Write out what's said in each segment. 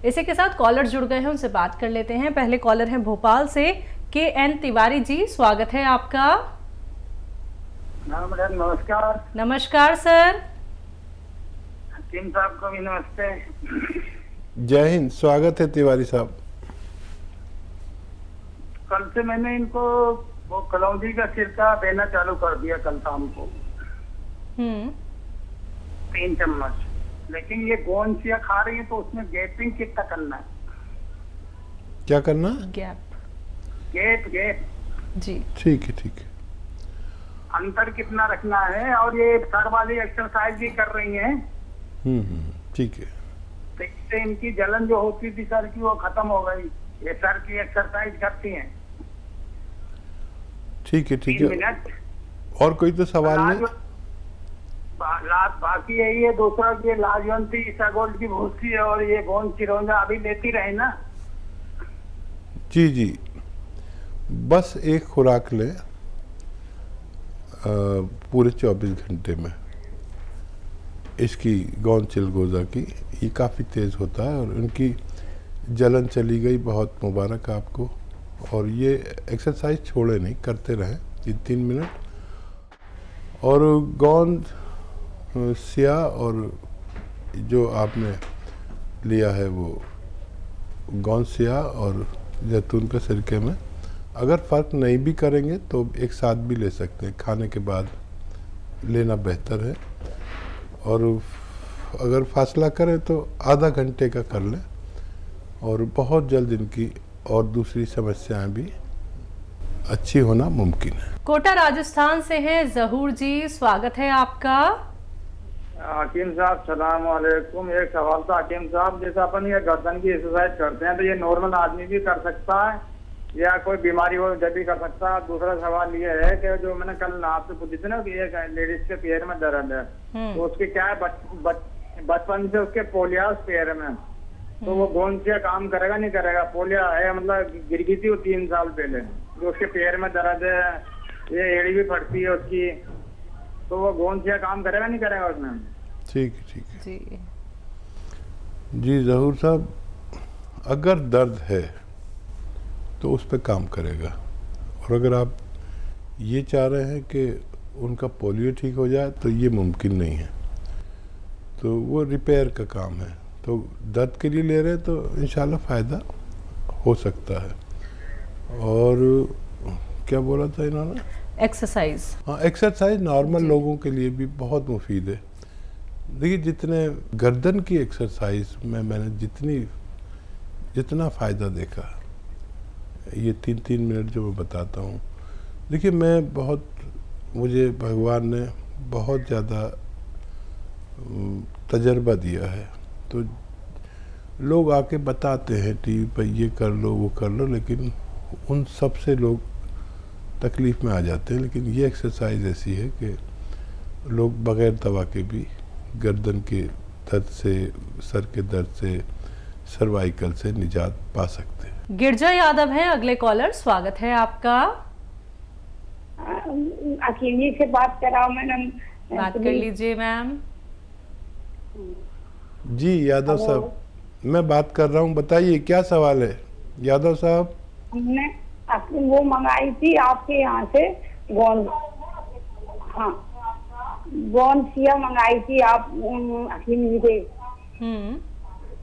इसी के साथ कॉलर जुड़ गए हैं, उनसे बात कर लेते हैं। पहले कॉलर हैं भोपाल से KN तिवारी जी, स्वागत है आपका। मैडम नमस्कार। नमस्कार सर। हकीम साहब को भी नमस्ते। जय हिंद, स्वागत है तिवारी साहब। कल से मैंने इनको वो कलौंजी का सिरका देना चालू कर दिया कल शाम को 3 चम्मच, लेकिन ये गोंदसिया खा रही है तो उसमें गैपिंग कितना करना है? क्या करना? गैप जी ठीक है ठीक है। अंतर कितना रखना है? और ये सर वाली एक्सरसाइज भी कर रही हैं ठीक है। तो इससे इनकी जलन जो होती थी सर की वो खत्म हो गई। ये सर की एक्सरसाइज करती हैं। ठीक है ठीक 3 है। मिनट। और कोई तो सवाल नहीं? बाकी यही है, दूसरा ये लाजवंती ईसागोल्ड की भूसी है और ये गोंद चिरौंजा अभी लेती रहे ना। जी जी, बस एक खुराक लें पूरे 24 घंटे में इसकी गोंद चिलगोजा की। ये काफ़ी तेज़ होता है और उनकी जलन चली गई, बहुत मुबारक आपको। और ये एक्सरसाइज छोड़े नहीं, करते रहें 3 मिनट। और गोंद सिया और जो आपने लिया है वो गोंद सिया और जैतून के सिरके में अगर फ़र्क नहीं भी करेंगे तो एक साथ भी ले सकते हैं, खाने के बाद लेना बेहतर है। और अगर फासला करें तो आधा घंटे का कर लें और बहुत जल्द इनकी और दूसरी समस्याएं भी अच्छी होना मुमकिन है। कोटा राजस्थान से हैं जहूर जी, स्वागत है आपका। हकीम साहब सलाम वालेकुम। एक सवाल था हकीम साहब, जैसे अपन ये गर्दन की एक्सरसाइज करते हैं तो ये नॉर्मल आदमी भी कर सकता है या कोई बीमारी हो जब भी कर सकता है? दूसरा सवाल ये है कि जो मैंने कल आपसे पूछी थी ना कि एक लेडीज के पैर में दर्द है तो उसके क्या है, बचपन से उसके पोलिया उस पैर में, तो वो गोंद से काम करेगा नहीं करेगा? पोलिया है, मतलब गिर गई थी वो 3 साल पहले, जो उसके पैर में दर्द है, ये एड़ी भी फटती है उसकी, तो वो गोंद से काम करेगा नहीं करेगा उसमें? ठीक है ठीक है जी जी जहूर साहब, अगर दर्द है तो उस पर काम करेगा। और अगर आप ये चाह रहे हैं कि उनका पोलियो ठीक हो जाए तो ये मुमकिन नहीं है, तो वो रिपेयर का काम है। तो दर्द के लिए ले रहे हैं तो इंशाल्लाह फ़ायदा हो सकता है। और क्या बोला था इन्होंने? एक्सरसाइज। हाँ, एक्सरसाइज नॉर्मल लोगों के लिए भी बहुत मुफीद है। देखिए, जितने गर्दन की एक्सरसाइज में मैंने जितना फ़ायदा देखा, ये 3 मिनट जो मैं बताता हूँ, देखिए मुझे भगवान ने बहुत ज़्यादा तजर्बा दिया है। तो लोग आके बताते हैं टीवी पर ये कर लो वो कर लो, लेकिन उन सब से लोग तकलीफ़ में आ जाते हैं। लेकिन ये एक्सरसाइज ऐसी है कि लोग बग़ैर दवा के भी गर्दन के दर्द से, सर के दर्द से, सर्वाइकल से निजात पा सकते हैं। गिरजा यादव है अगले कॉलर, स्वागत है आपका। अकेली से बात कराओ मैडम। बात कर लीजिए मैम। जी यादव साहब, मैं बात कर रहा हूँ, बताइए क्या सवाल है यादव साहब? हमने वो मंगाई थी आपके यहाँ से गोंद, हाँ गोंद सिया मंगाई थी आप हकीम जी के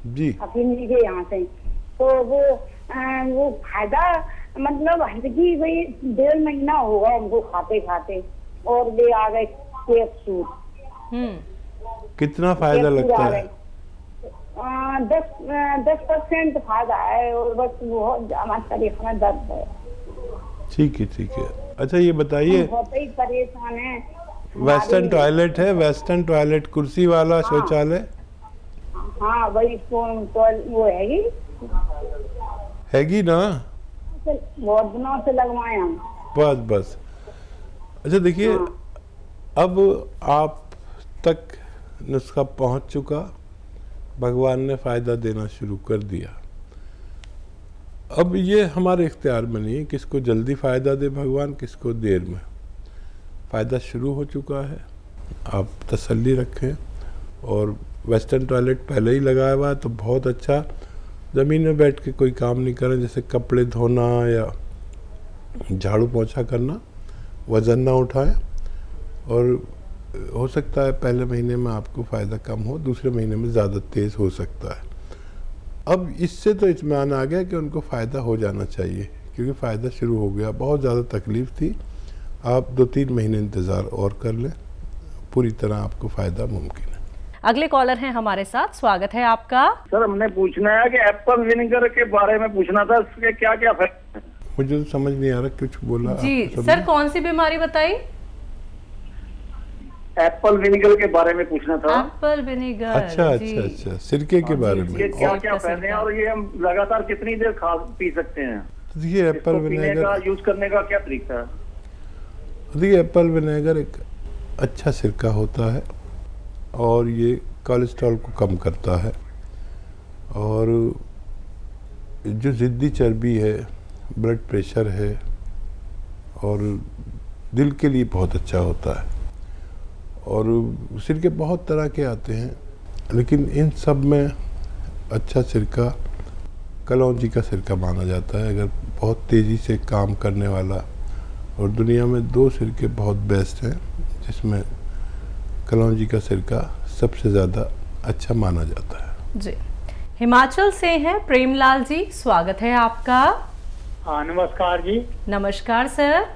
जी हकीम जी के यहाँ से। तो वो फायदा मतलब हल्की भाई 1.5 महीना होगा उनको खाते खाते और ले आ गए कैप्सूल। कितना फायदा लगता है? 10% फायदा है और बस बहुत हमारे शरीर में दर्द है। ठीक है। अच्छा ये बताइए, बहुत ही परेशान है। वेस्टर्न टॉयलेट है? वेस्टर्न टॉयलेट, कुर्सी वाला शौचालय? हाँ वही वो हैगी ना? बहुत दिनों से लगवाए हम। बस। अच्छा देखिए, अब आप तक नुस्खा पहुंच चुका, भगवान ने फ़ायदा देना शुरू कर दिया। अब ये हमारे इख्तियार में नहीं है किसको जल्दी फ़ायदा दे भगवान, किसको देर में। फ़ायदा शुरू हो चुका है, आप तसल्ली रखें। और वेस्टर्न टॉयलेट पहले ही लगाया हुआ है तो बहुत अच्छा। ज़मीन में बैठ के कोई काम नहीं करें, जैसे कपड़े धोना या झाड़ू पोंछा करना, वज़न ना उठाएं। और हो सकता है पहले महीने में आपको फ़ायदा कम हो, दूसरे महीने में ज़्यादा तेज़ हो सकता है। अब इससे तो इत्मीनान आ गया कि उनको फ़ायदा हो जाना चाहिए, क्योंकि फ़ायदा शुरू हो गया। बहुत ज़्यादा तकलीफ़ थी, आप 2-3 महीने इंतज़ार और कर लें, पूरी तरह आपको फ़ायदा मुमकिन है। अगले कॉलर हैं हमारे साथ, स्वागत है आपका। सर हमने पूछना है कि एप्पल विनेगर के बारे में पूछना था, इसके क्या क्या फायदे? मुझे तो समझ नहीं आ रहा, कुछ बोला जी आपको सर, समझ? कौन सी बीमारी बताई? एप्पल विनेगर के बारे में पूछना था। Apple vinegar. अच्छा जी। अच्छा अच्छा, सिरके के बारे ये में। क्या क्या फायदे हैं और ये हम लगातार कितनी देर खा पी सकते हैं? देखिए एप्पल इसको पीने का, विनेगर, यूज करने का क्या तरीका है? देखिए एप्पल विनेगर एक अच्छा सिरका होता है और ये कोलेस्ट्रॉल को कम करता है, और जो ज़िद्दी चर्बी है, ब्लड प्रेशर है, और दिल के लिए बहुत अच्छा होता है। और सिरके बहुत तरह के आते हैं, लेकिन इन सब में अच्छा सिरका कलौंजी का सिरका माना जाता है, अगर बहुत तेज़ी से काम करने वाला। और दुनिया में 2 सिरके बहुत बेस्ट हैं, जिसमें कलौंजी का सिरका सबसे ज़्यादा अच्छा माना जाता है। जी। हिमाचल से हैं प्रेमलाल जी, स्वागत है आपका। हाँ नमस्कार जी। नमस्कार सर।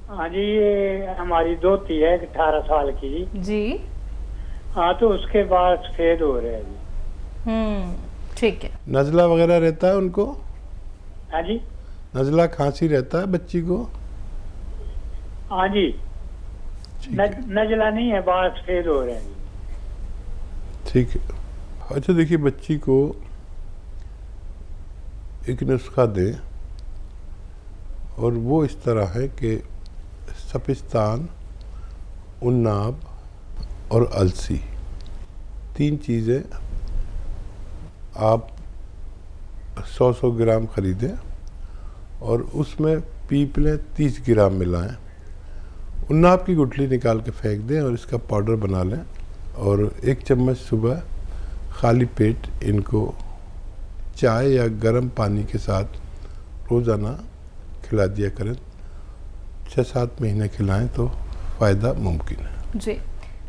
हाँ जी, ये हमारी दोती है 18 साल की जी। जी। हाँ तो उसके बाद सफेद हो रहे हैं जी। ठीक है। नज़ला वगैरह रहता है उनको? हाँ जी। नज़ला खांसी रहता है बच्ची को? हाँ जी। ठीक है, नजला नहीं है, बाल सफेद हो रहे हैं जी। ठीक है। अच्छा देखिए, बच्ची को एक नुस्खा दें, और वो इस तरह है कि सपिस्तान, उन्नाब और अलसी, 3 चीज़ें आप 100 ग्राम ख़रीदें और उसमें पीपलें 30 ग्राम मिलाएं। उन्नाब की गुठली निकाल के फेंक दें और इसका पाउडर बना लें, और 1 चम्मच सुबह खाली पेट इनको चाय या गर्म पानी के साथ रोज़ाना खिला दिया करें। 6-7 महीने खिलाएं तो फ़ायदा मुमकिन है। जी।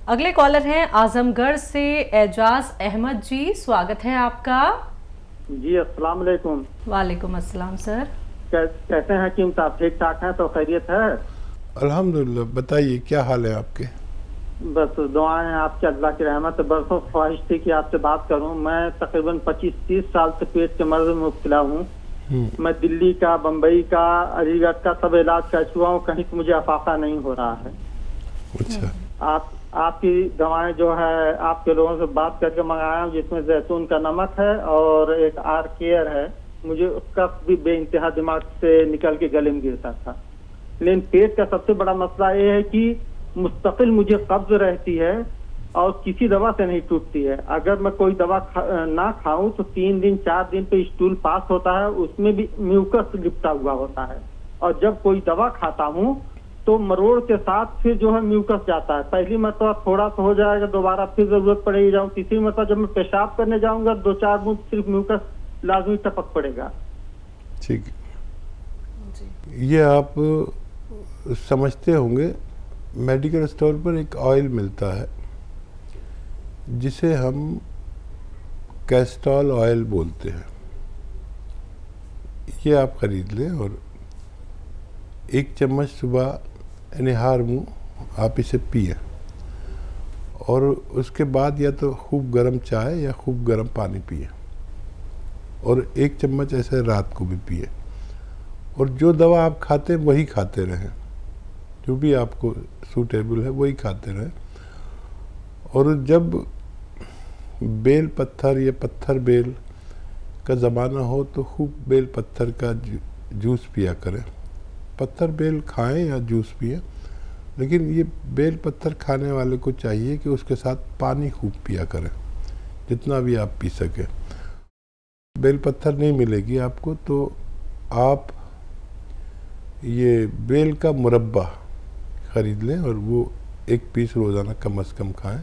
अगले कॉलर हैं आजमगढ़ से एजाज अहमद जी, स्वागत है आपका। जी अस्सलाम वालेकुम। वालेकुम अस्सलाम सर। कैसे हैं हकीम साहब, ठीक ठाक हैं? तो खैरियत है? अल्हम्दुलिल्लाह। बताइए क्या हाल है आपके? बस दुआएं आपके, अल्लाह की रहमत। बरसों ख्वाहिश थी कि आपसे बात करूं। मैं तकरीबन 25-30 साल से पेट के मर्ज में मुब्तला हूं। मैं दिल्ली का, बम्बई का, अलीगढ़ का सब इलाज कर चुका हूं, कहीं से मुझे अफाका नहीं हो रहा है। अच्छा। आपकी दवाएं जो है आपके लोगों से बात करके मंगाया हूं, जिसमें जैतून का नमक है और एक आर केयर है। मुझे उसका भी बेइंतहा दिमाग से निकल के गले में गिरता था। लेकिन पेट का सबसे बड़ा मसला ये है कि मुस्तकिल मुझे कब्ज रहती है और किसी दवा से नहीं टूटती है। अगर मैं कोई दवा ना खाऊं तो 3 दिन 4 दिन पे स्टूल पास होता है, उसमें भी म्यूकस लिपटा हुआ होता है। और जब कोई दवा खाता हूं तो मरोड़ के साथ फिर जो है म्यूकस जाता है। पहली मरतबा थोड़ा सा हो जाएगा, दोबारा फिर जरूरत पड़ेगी जाऊँ। तीसरी मरतबा जब मैं पेशाब करने जाऊंगा 2-4 बूंद सिर्फ म्यूकस लाजमी टपक पड़ेगा। ठीक है, ये आप समझते होंगे, मेडिकल स्टोर पर एक ऑयल मिलता है जिसे हम कैस्टॉल ऑयल बोलते हैं। ये आप ख़रीद लें और 1 चम्मच सुबह निहार मुँह आप इसे पिए, और उसके बाद या तो खूब गर्म चाय या खूब गर्म पानी पिए, और 1 चम्मच ऐसे रात को भी पिए। और जो दवा आप खाते हैं वही खाते रहें, जो भी आपको सूटेबल है वही खाते रहें। और जब बेल पत्थर या पत्थर बेल का ज़माना हो तो खूब बेल पत्थर का जूस पिया करें। पत्थर बेल खाएं या जूस पिए, लेकिन ये बेल पत्थर खाने वाले को चाहिए कि उसके साथ पानी खूब पिया करें, जितना भी आप पी सकें। बेल पत्थर नहीं मिलेगी आपको तो आप ये बेल का मुरब्बा ख़रीद लें और वो 1 पीस रोज़ाना कम से कम खाएं,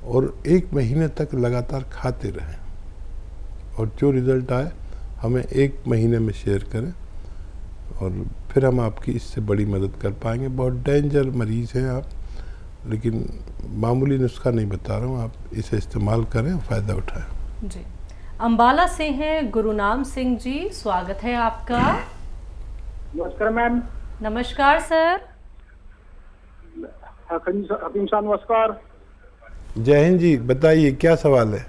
और 1 महीने तक लगातार खाते रहें। और जो रिज़ल्ट आए हमें 1 महीने में शेयर करें और फिर हम आपकी इससे बड़ी मदद कर पाएंगे। बहुत डेंजर मरीज़ हैं आप, लेकिन मामूली नुस्खा नहीं बता रहा हूँ, आप इसे इस्तेमाल करें और फ़ायदा उठाएं। जी, अम्बाला से हैं गुरुनाम सिंह जी, स्वागत है आपका। नमस्कार मैम। नमस्कार सर। हकीम साहब नमस्कार। जय हिंद जी, बताइए क्या सवाल है।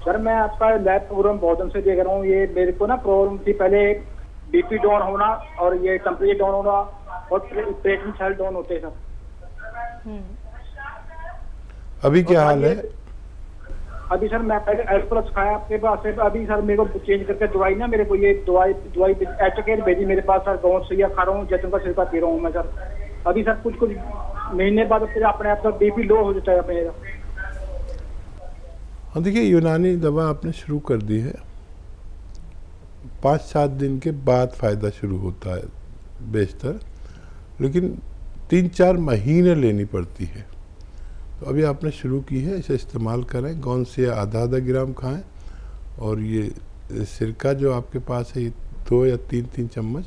सर मैं आपका लाइव प्रोग्राम बहुत दिन से देख रहा हूँ। ये मेरे को ना प्रॉब्लम थी पहले, बीपी डाउन होना और ये टेम्परेचर डाउन होना और पेट में सेल डाउन होते सर। अभी क्या हाल है? अभी सर मैं पहले एल्प्लस खाया आपके पास से, अभी सर मेरे को चेंज करके दवाई ना, मेरे को ये दवाई एचकेर भेजी मेरे पास सर। गाँव से खा रहा हूँ, जैतून का छिलका पी रहा हूँ मैं सर। अभी सर कुछ महीने बाद फिर अपने आप बीपी लो हो जाता है मेरा। हाँ देखिए, यूनानी दवा आपने शुरू कर दी है, 5-7 दिन के बाद फ़ायदा शुरू होता है बेशतर, लेकिन 3-4 महीने लेनी पड़ती है। तो अभी आपने शुरू की है, इसे इस्तेमाल करें। कौन से आधा ग्राम खाएं और ये सिरका जो आपके पास है ये 2 या 3 चम्मच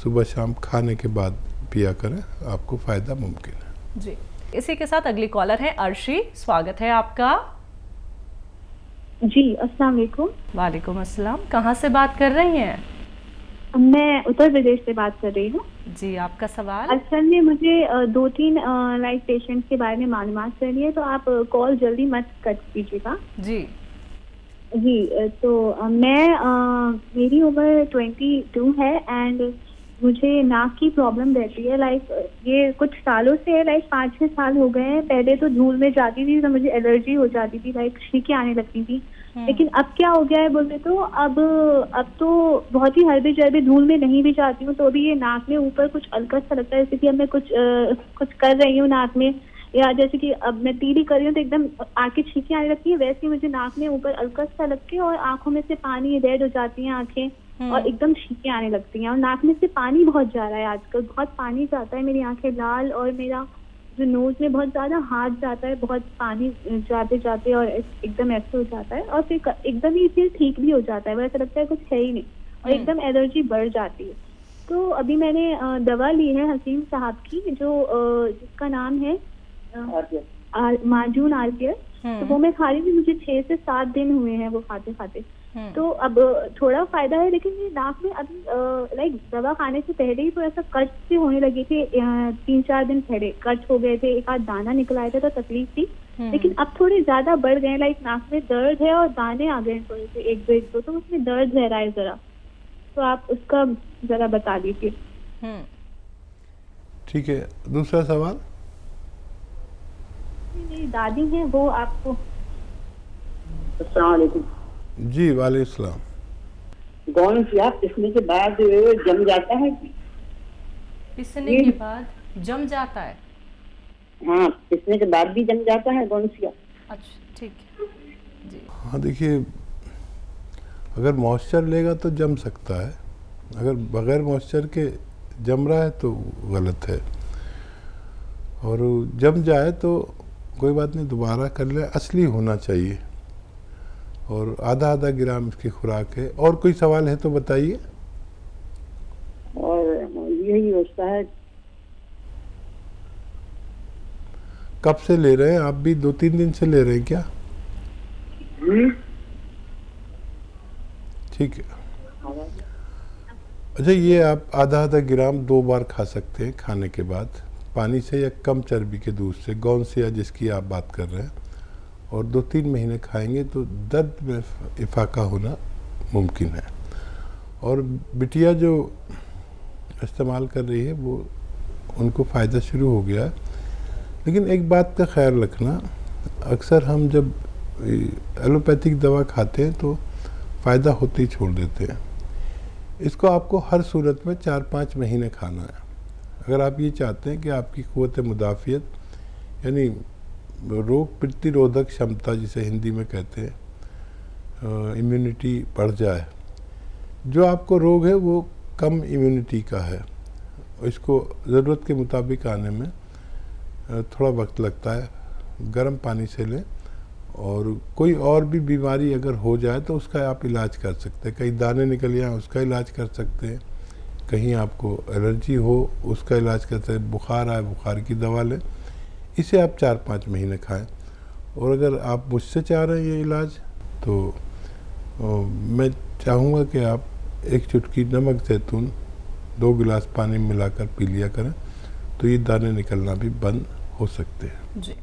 सुबह शाम खाने के बाद पिया करें, आपको फ़ायदा मुमकिन है। जी, इसी के साथ अगली कॉलर है अर्शी, स्वागत है आपका। जी अस्सलाम वालेकुम। वालेकुम अस्सलाम, कहाँ से बात कर रही हैं? मैं उत्तर प्रदेश से बात कर रही हूँ। जी, आपका सवाल। असल में मुझे 2-3 लाइफ पेशेंट्स के बारे में मालूमात करनी है, तो आप कॉल जल्दी मत कट कीजिएगा। जी जी, तो मेरी उम्र 22 है एंड मुझे नाक की प्रॉब्लम रहती है। ये कुछ सालों से है, 5-6 साल हो गए हैं। पहले तो धूल में जाती थी तो मुझे एलर्जी हो जाती थी, छींकें आने लगती थी। लेकिन अब क्या हो गया है बोले तो अब तो बहुत ही हल्दी जल्दी धूल में नहीं भी जाती हूँ तो भी ये नाक में ऊपर कुछ अलकस सा लगता है, जैसे कि अब मैं कुछ कर रही हूँ नाक में, या जैसे कि अब मैं तीली कर रही हूँ तो एकदम आंखें छींकें आने लगती है, वैसे ही मुझे नाक में ऊपर अलकस सा लग के और आंखों में से पानी रेड हो जाती है आंखें और एकदम छींकें आने लगती हैं और नाक में से पानी बहुत जा रहा है आजकल, बहुत पानी जाता है, मेरी आंखें लाल और मेरा जो नोज में बहुत ज्यादा हाथ जाता है, बहुत पानी जाते जाते और एकदम ऐसे हो जाता है और फिर एकदम ही फिर ठीक भी हो जाता है, ऐसा लगता है कुछ है ही नहीं और एकदम एलर्जी बढ़ जाती है। तो अभी मैंने दवा ली है हकीम साहब की, जिसका नाम है माजून आरपीएस, तो वो मैं खा रही थी, मुझे 6 से 7 दिन हुए हैं वो खाते खाते। तो अब थोड़ा फायदा है, लेकिन ये नाक में अभी दवा खाने से पहले ही तो ऐसा कट से होने लगी थी, 3-4 दिन पहले कट हो गए थे, एक आध दाना निकल आया था तो तकलीफ थी, लेकिन अब थोड़े ज्यादा बढ़ गए, नाक में दर्द है और दाने आ गए थोड़े से 1-2 तो उसमें दर्द रह रहा है जरा, तो आप उसका जरा बता दीजिए। ठीक है, दूसरा सवाल। मेरी दादी है वो आपको। अस्सलाम वालेकुम। जी वालेकुम सलाम। कौन सी आप पिसने के बाद जम जाता है? पिसने के बाद जम जाता है? हाँ, पिसने के बाद भी जम जाता है कौन सी? अच्छा ठीक है जी। हाँ देखिए, अगर मॉइस्चर लेगा तो जम सकता है, अगर बगैर मॉइस्चर के जम रहा है तो गलत है, और जम जाए तो कोई बात नहीं, दोबारा कर ले, असली होना चाहिए, और आधा ग्राम इसकी खुराक है। और कोई सवाल है तो बताइए। और यही होता है। कब से ले रहे हैं आप? भी 2-3 दिन से ले रहे हैं क्या? ठीक है। अच्छा, ये आप आधा ग्राम 2 बार खा सकते हैं खाने के बाद, पानी से या कम चर्बी के दूध से, गौन से या जिसकी आप बात कर रहे हैं, और 2-3 महीने खाएंगे तो दर्द में इफाका होना मुमकिन है। और बिटिया जो इस्तेमाल कर रही है वो, उनको फ़ायदा शुरू हो गया, लेकिन एक बात का ख्याल रखना, अक्सर हम जब एलोपैथिक दवा खाते हैं तो फ़ायदा होते ही छोड़ देते हैं। इसको आपको हर सूरत में 4-5 महीने खाना है। अगर आप ये चाहते हैं कि आपकी क़ुव्वत मुदाफ़ियत, यानी रोग प्रतिरोधक क्षमता जिसे हिंदी में कहते हैं, इम्यूनिटी बढ़ जाए, जो आपको रोग है वो कम इम्यूनिटी का है, इसको ज़रूरत के मुताबिक आने में थोड़ा वक्त लगता है। गर्म पानी से लें और कोई और भी बीमारी अगर हो जाए तो उसका आप इलाज कर सकते हैं। कहीं दाने निकल जाए उसका इलाज कर सकते हैं, कहीं आपको एलर्जी हो उसका इलाज कर सकते हैं, बुखार आए बुखार की दवा लें। इसे आप 4-5 महीने खाएं। और अगर आप मुझसे चाह रहे हैं ये इलाज तो मैं चाहूँगा कि आप एक चुटकी नमक जैतून 2 गिलास पानी में मिलाकर पी लिया करें, तो ये दाने निकलना भी बंद हो सकते हैं। जी।